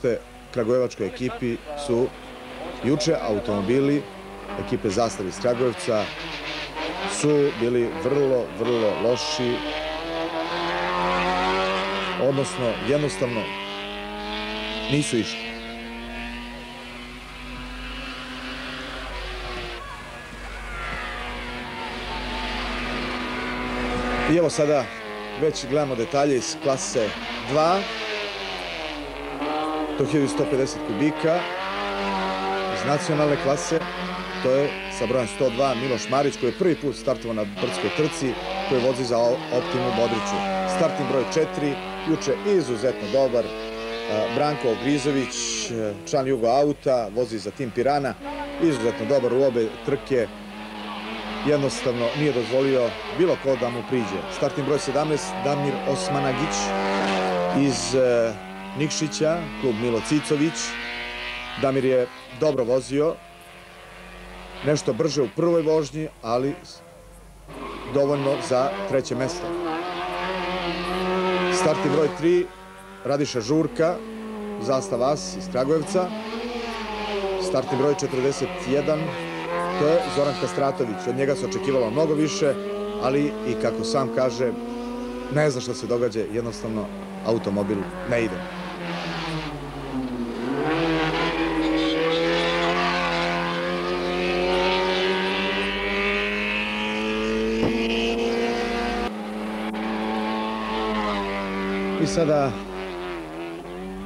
uopšte kragujevačkoj ekipi su juče automobili ekipe Zastave iz Kragujevca su bili vrlo, vrlo loši, odnosno jednostavno nisu išli. I evo sada već gledamo detalje iz klase 2 do 1150 kubika iz nacionalne klase. To je sa brojem 102 Miloš Marić, koji je prvi put startovao na brdskoj trci, koji vozi za Optimu Modriću. Startni broj 4, juče izuzetno dobar, Branko Ogrizović, član Jugo Auta, vozi za tim Pirana, izuzetno dobar u obe trke, jednostavno nije dozvolio bilo ko da mu priđe. Startni broj 17, Damir Osmanagić iz Nikšića, klub Milo Cicović. Damir je dobro vozio, nešto brže u prvoj vožnji, ali dovoljno za treće mesto. Startni broj 3, Radiša Žurka, Zastava As iz Kragujevca. Startni broj 41, to je Zoran Kastratović. Od njega se očekivalo mnogo više, ali i kako sam kaže, ne zna što se događa, jednostavno automobil ne ide. I sada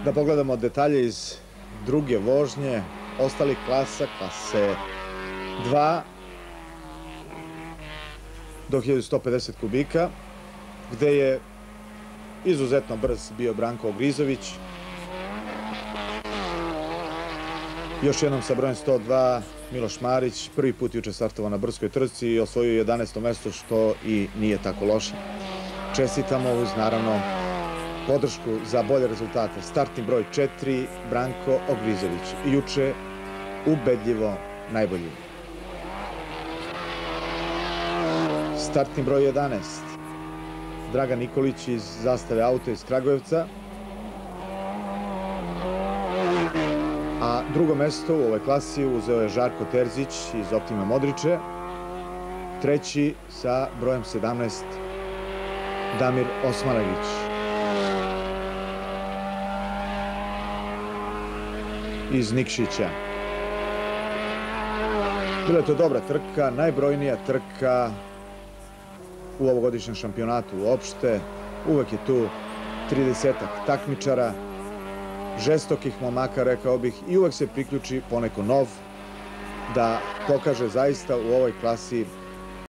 da pogledamo detalje iz druge vožnje ostalih klasa, klase 2 do 1150 kubika, gde je izuzetno brz bio Branko Ogrizović. Još jednom sa brojem 102 Miloš Marić, prvi put juče startovao na brdskoj trci i osvojio 11. mesto, što i nije tako loše. Čestitamo uz naravno podršku za bolje rezultate. Startni broj 4, Branko Ogrizović. Juče ubedljivo najbolji. Startni broj 11, Dragan Nikolić iz Zastave Auto iz Kragujevca. A drugo mesto u ovoj klasi uzeo je Žarko Terzić iz Optime Modriče. Treći sa brojem 17, Damir Osmanagić. Iz Nikšića. Bila je to dobra trka, najbrojnija trka u ovogodišnjem šampionatu uopšte. Uvek je tu 30-ak takmičara, žestokih momaka, rekao bih, i uvek se priključi poneko nov da pokaže zaista u ovoj klasi